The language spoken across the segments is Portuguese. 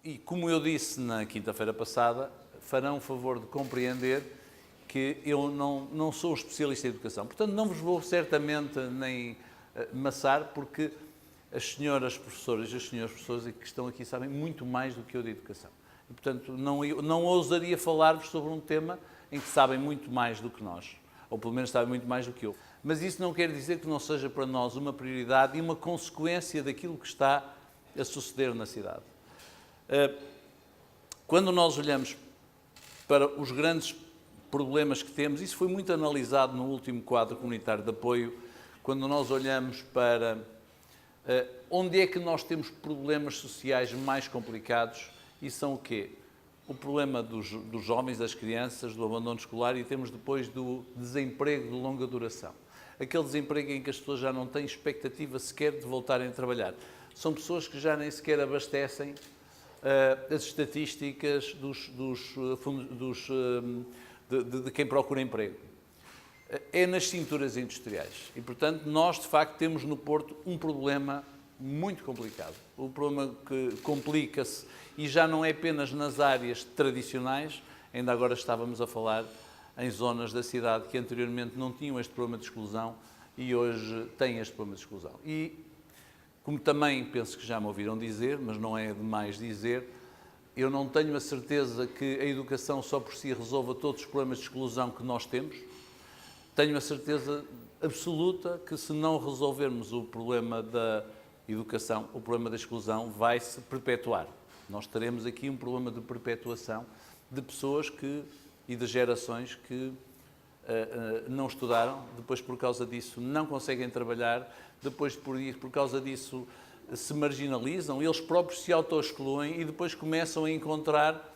E como eu disse na quinta-feira passada, farão o favor de compreender que eu não sou um especialista em educação. Portanto, não vos vou certamente nem maçar, porque as senhoras professoras e os senhores professores que estão aqui sabem muito mais do que eu de educação. E, portanto, não ousaria falar-vos sobre um tema em que sabem muito mais do que nós, ou pelo menos sabem muito mais do que eu. Mas isso não quer dizer que não seja para nós uma prioridade e uma consequência daquilo que está a suceder na cidade. Quando nós olhamos para os grandes problemas que temos, isso foi muito analisado no último quadro comunitário de apoio, quando nós olhamos para onde é que nós temos problemas sociais mais complicados, e são o quê? O problema dos jovens, das crianças, do abandono escolar, e temos depois do desemprego de longa duração. Aquele desemprego em que as pessoas já não têm expectativa sequer de voltarem a trabalhar. São pessoas que já nem sequer abastecem as estatísticas de quem procura emprego. É nas cinturas industriais. E, portanto, nós, de facto, temos no Porto um problema muito complicado. O problema que complica-se, e já não é apenas nas áreas tradicionais, ainda agora estávamos a falar em zonas da cidade que anteriormente não tinham este problema de exclusão e hoje têm este problema de exclusão. E, como também penso que já me ouviram dizer, mas não é demais dizer, eu não tenho a certeza que a educação só por si resolva todos os problemas de exclusão que nós temos. Tenho a certeza absoluta que, se não resolvermos o problema da educação, o problema da exclusão vai se perpetuar. Nós teremos aqui um problema de perpetuação de pessoas e de gerações que não estudaram, depois por causa disso não conseguem trabalhar, depois por causa disso se marginalizam, eles próprios se auto-excluem e depois começam a encontrar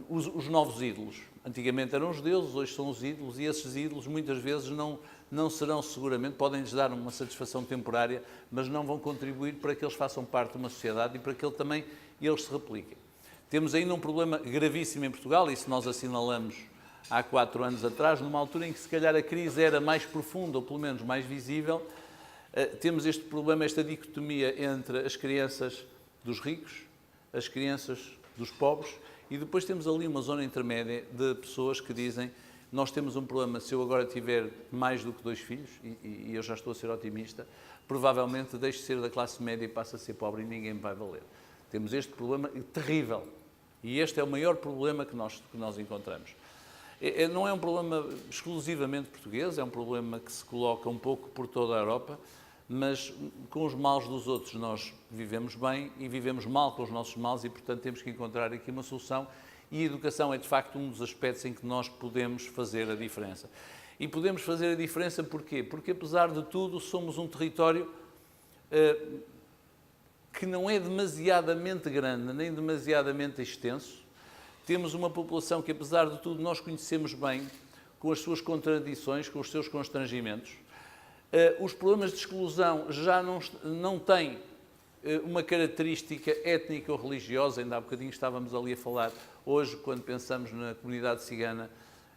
os novos ídolos. Antigamente eram os deuses, hoje são os ídolos, e esses ídolos muitas vezes não serão seguramente, podem-lhes dar uma satisfação temporária, mas não vão contribuir para que eles façam parte de uma sociedade e para que eles se repliquem. Temos ainda um problema gravíssimo em Portugal, isso nós assinalamos há 4 anos atrás, numa altura em que se calhar a crise era mais profunda, ou pelo menos mais visível. Temos este problema, esta dicotomia entre as crianças dos ricos, as crianças dos pobres, e depois temos ali uma zona intermédia de pessoas que dizem: nós temos um problema, se eu agora tiver mais do que 2 filhos, e eu já estou a ser otimista, provavelmente deixo de ser da classe média e passo a ser pobre e ninguém me vai valer. Temos este problema terrível, e este é o maior problema que nós encontramos. Não é um problema exclusivamente português, é um problema que se coloca um pouco por toda a Europa, mas com os males dos outros nós vivemos bem e vivemos mal com os nossos males e, portanto, temos que encontrar aqui uma solução, e a educação é, de facto, um dos aspectos em que nós podemos fazer a diferença. E podemos fazer a diferença porquê? Porque, apesar de tudo, somos um território que não é demasiadamente grande, nem demasiadamente extenso. Temos uma população que, apesar de tudo, nós conhecemos bem, com as suas contradições, com os seus constrangimentos. Os problemas de exclusão já não têm uma característica étnica ou religiosa, ainda há bocadinho estávamos ali a falar. Hoje, quando pensamos na comunidade cigana,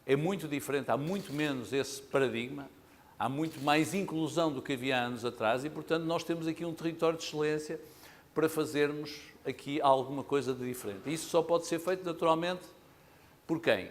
é muito diferente, há muito menos esse paradigma, há muito mais inclusão do que havia há anos atrás e, portanto, nós temos aqui um território de excelência para fazermos aqui alguma coisa de diferente. Isso só pode ser feito, naturalmente, por quem?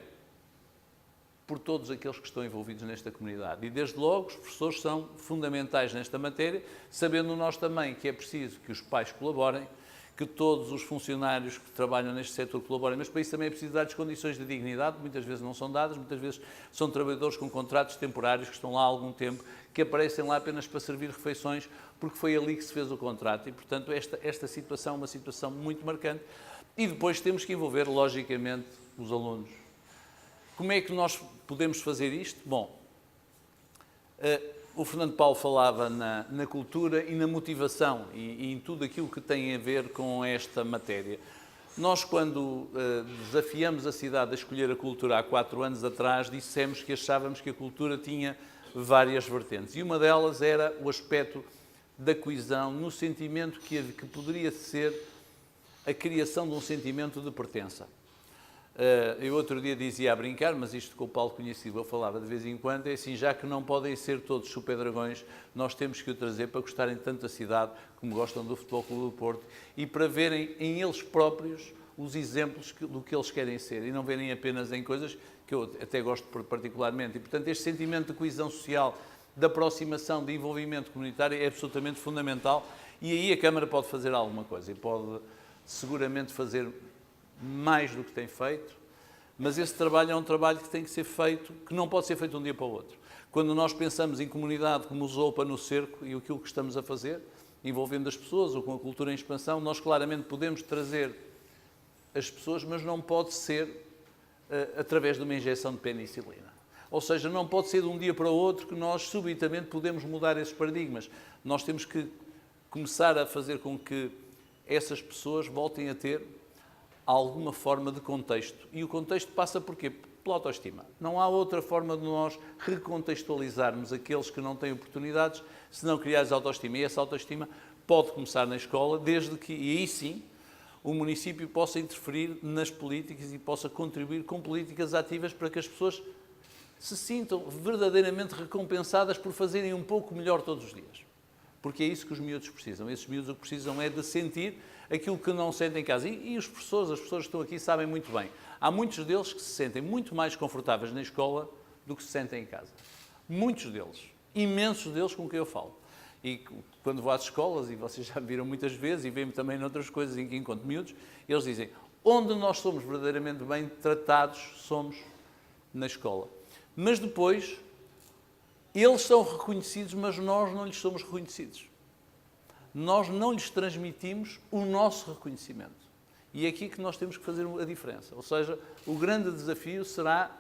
Por todos aqueles que estão envolvidos nesta comunidade. E, desde logo, os professores são fundamentais nesta matéria, sabendo nós também que é preciso que os pais colaborem, que todos os funcionários que trabalham neste setor colaborem, mas para isso também é preciso dar-lhes condições de dignidade, muitas vezes não são dadas, muitas vezes são trabalhadores com contratos temporários que estão lá há algum tempo, que aparecem lá apenas para servir refeições, porque foi ali que se fez o contrato. E, portanto, esta situação é uma situação muito marcante. E depois temos que envolver, logicamente, os alunos. Como é que nós podemos fazer isto? Bom, o Fernando Paulo falava na cultura e na motivação e em tudo aquilo que tem a ver com esta matéria. Nós, quando desafiamos a cidade a escolher a cultura há 4 anos atrás, dissemos que achávamos que a cultura tinha várias vertentes. E uma delas era o aspecto da coesão, no sentimento que poderia ser a criação de um sentimento de pertença. Eu outro dia dizia a brincar, mas isto com o Paulo conhecido eu falava de vez em quando, é assim: já que não podem ser todos super dragões, nós temos que o trazer para gostarem tanto da cidade como gostam do Futebol Clube do Porto e para verem em eles próprios os exemplos do que eles querem ser e não verem apenas em coisas que eu até gosto particularmente. E, portanto, este sentimento de coesão social, de aproximação, de envolvimento comunitário é absolutamente fundamental e aí a Câmara pode fazer alguma coisa e pode seguramente fazer mais do que tem feito, mas esse trabalho é um trabalho que tem que ser feito, que não pode ser feito de um dia para o outro. Quando nós pensamos em comunidade como o Zopa no Cerco e aquilo que estamos a fazer, envolvendo as pessoas ou com a cultura em expansão, nós claramente podemos trazer as pessoas, mas não pode ser através de uma injeção de penicilina. Ou seja, não pode ser de um dia para o outro que nós subitamente podemos mudar esses paradigmas. Nós temos que começar a fazer com que essas pessoas voltem a ter alguma forma de contexto. E o contexto passa por quê? Pela autoestima. Não há outra forma de nós recontextualizarmos aqueles que não têm oportunidades se não criarmos autoestima. E essa autoestima pode começar na escola, desde que, e aí sim, o município possa interferir nas políticas e possa contribuir com políticas ativas para que as pessoas se sintam verdadeiramente recompensadas por fazerem um pouco melhor todos os dias. Porque é isso que os miúdos precisam. Esses miúdos o que precisam é de sentir aquilo que não sentem em casa. E as pessoas que estão aqui sabem muito bem. Há muitos deles que se sentem muito mais confortáveis na escola do que se sentem em casa. Muitos deles. Imensos deles com quem eu falo. E quando vou às escolas, e vocês já me viram muitas vezes, e veem-me também noutras coisas em que encontro miúdos, eles dizem, onde nós somos verdadeiramente bem tratados, somos na escola. Mas depois, eles são reconhecidos, mas nós não lhes somos reconhecidos. Nós não lhes transmitimos o nosso reconhecimento. E é aqui que nós temos que fazer a diferença. Ou seja, o grande desafio será,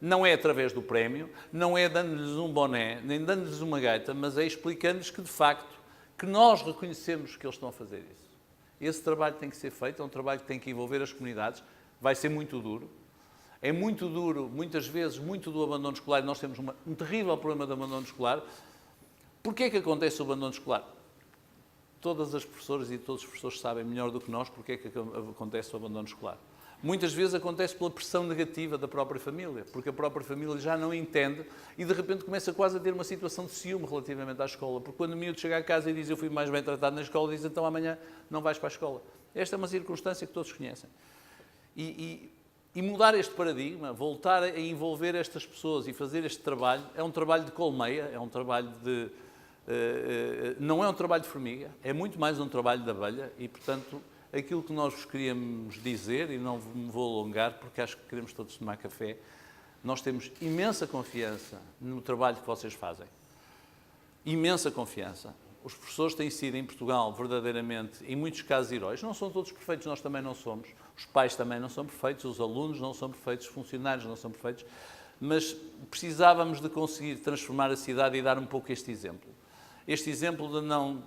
não é através do prémio, não é dando-lhes um boné, nem dando-lhes uma gaita, mas é explicando-lhes que, de facto, que nós reconhecemos que eles estão a fazer isso. Esse trabalho tem que ser feito, é um trabalho que tem que envolver as comunidades, vai ser muito duro. É muito duro, muitas vezes, muito do abandono escolar, e nós temos um terrível problema de abandono escolar. Porquê é que acontece o abandono escolar? Todas as professoras e todos os professores sabem melhor do que nós porque é que acontece o abandono escolar. Muitas vezes acontece pela pressão negativa da própria família, porque a própria família já não entende e de repente começa quase a ter uma situação de ciúme relativamente à escola, porque quando o miúdo chega a casa e diz eu fui mais bem tratado na escola, diz então amanhã não vais para a escola. Esta é uma circunstância que todos conhecem. E mudar este paradigma, voltar a envolver estas pessoas e fazer este trabalho, é um trabalho de colmeia, é um trabalho de... não é um trabalho de formiga, é muito mais um trabalho de abelha e, portanto, aquilo que nós vos queríamos dizer, e não me vou alongar porque acho que queremos todos tomar café, nós temos imensa confiança no trabalho que vocês fazem. Imensa confiança. Os professores têm sido em Portugal verdadeiramente, em muitos casos, heróis. Não são todos perfeitos, nós também não somos. Os pais também não são perfeitos, os alunos não são perfeitos, os funcionários não são perfeitos. Mas precisávamos de conseguir transformar a cidade e dar um pouco este exemplo. Este exemplo de não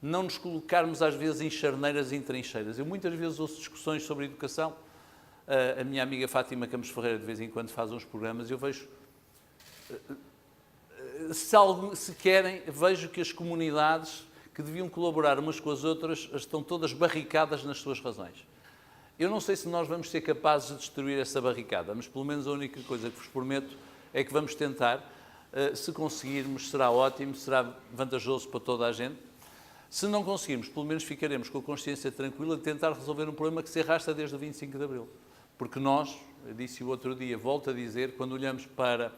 nos colocarmos às vezes em charneiras e em trincheiras. Eu muitas vezes ouço discussões sobre educação. A minha amiga Fátima Campos Ferreira de vez em quando faz uns programas e eu vejo... Se querem, vejo que as comunidades que deviam colaborar umas com as outras estão todas barricadas nas suas razões. Eu não sei se nós vamos ser capazes de destruir essa barricada, mas pelo menos a única coisa que vos prometo é que vamos tentar. Se conseguirmos, será ótimo, será vantajoso para toda a gente. Se não conseguirmos, pelo menos ficaremos com a consciência tranquila de tentar resolver um problema que se arrasta desde o 25 de Abril. Porque nós, eu disse o outro dia, volto a dizer, quando olhamos para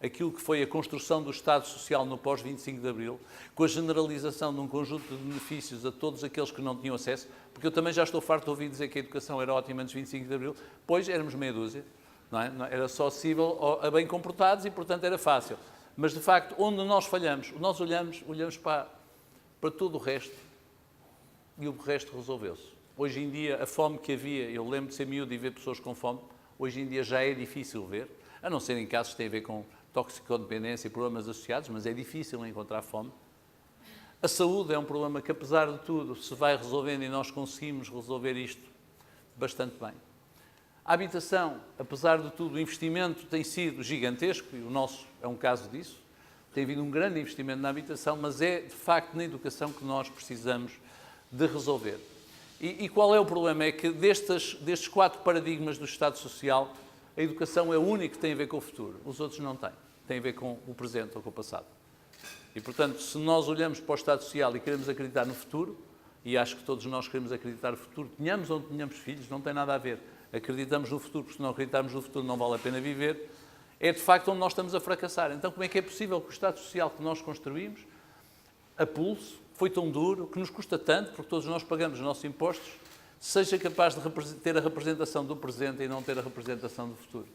aquilo que foi a construção do Estado Social no pós-25 de Abril, com a generalização de um conjunto de benefícios a todos aqueles que não tinham acesso, porque eu também já estou farto de ouvir dizer que a educação era ótima antes do 25 de Abril, pois éramos meia dúzia, não é? Era só acessível a bem comportados e, portanto, era fácil. Mas, de facto, onde nós falhamos, nós olhamos para todo o resto e o resto resolveu-se. Hoje em dia, a fome que havia, eu lembro de ser miúdo e ver pessoas com fome, hoje em dia já é difícil ver, a não ser em casos que têm a ver com toxicodependência e problemas associados, mas é difícil encontrar fome. A saúde é um problema que, apesar de tudo, se vai resolvendo e nós conseguimos resolver isto bastante bem. A habitação, apesar de tudo, o investimento tem sido gigantesco, e o nosso é um caso disso. Tem havido um grande investimento na habitação, mas é, de facto, na educação que nós precisamos de resolver. E qual é o problema? É que destes 4 paradigmas do Estado Social, a educação é o único que tem a ver com o futuro. Os outros não têm. Tem a ver com o presente ou com o passado. E, portanto, se nós olhamos para o Estado Social e queremos acreditar no futuro, e acho que todos nós queremos acreditar no futuro. Tenhamos ou não tenhamos filhos, não tem nada a ver. Acreditamos no futuro, porque se não acreditarmos no futuro não vale a pena viver. É de facto onde nós estamos a fracassar. Então como é que é possível que o Estado Social que nós construímos, a pulso, foi tão duro, que nos custa tanto, porque todos nós pagamos os nossos impostos, seja capaz de ter a representação do presente e não ter a representação do futuro.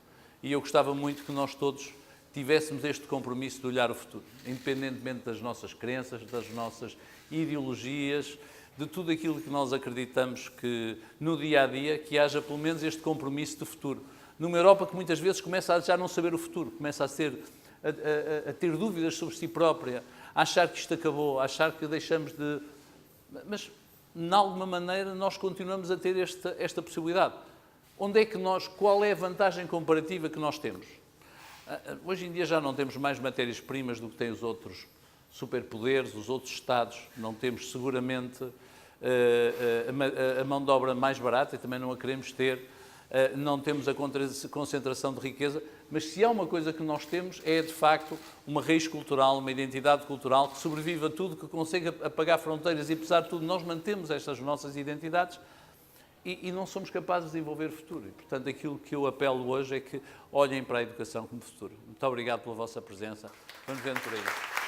E eu gostava muito que nós todos tivéssemos este compromisso de olhar o futuro, independentemente das nossas crenças, das nossas ideologias, de tudo aquilo que nós acreditamos que no dia-a-dia, que haja pelo menos este compromisso de futuro. Numa Europa que muitas vezes começa a já não saber o futuro, começa a ter dúvidas sobre si própria, a achar que isto acabou, a achar que deixamos de... Mas, de alguma maneira, nós continuamos a ter esta possibilidade. Onde é que qual é a vantagem comparativa que nós temos? Hoje em dia já não temos mais matérias-primas do que têm os outros superpoderes, os outros Estados. Não temos seguramente a mão de obra mais barata e também não a queremos ter. Não temos a concentração de riqueza, mas se há uma coisa que nós temos é, de facto, uma raiz cultural, uma identidade cultural que sobrevive a tudo, que consegue apagar fronteiras e, apesar de tudo, nós mantemos estas nossas identidades e não somos capazes de desenvolver futuro. E, portanto, aquilo que eu apelo hoje é que olhem para a educação como futuro. Muito obrigado pela vossa presença. Vamos ver por aí.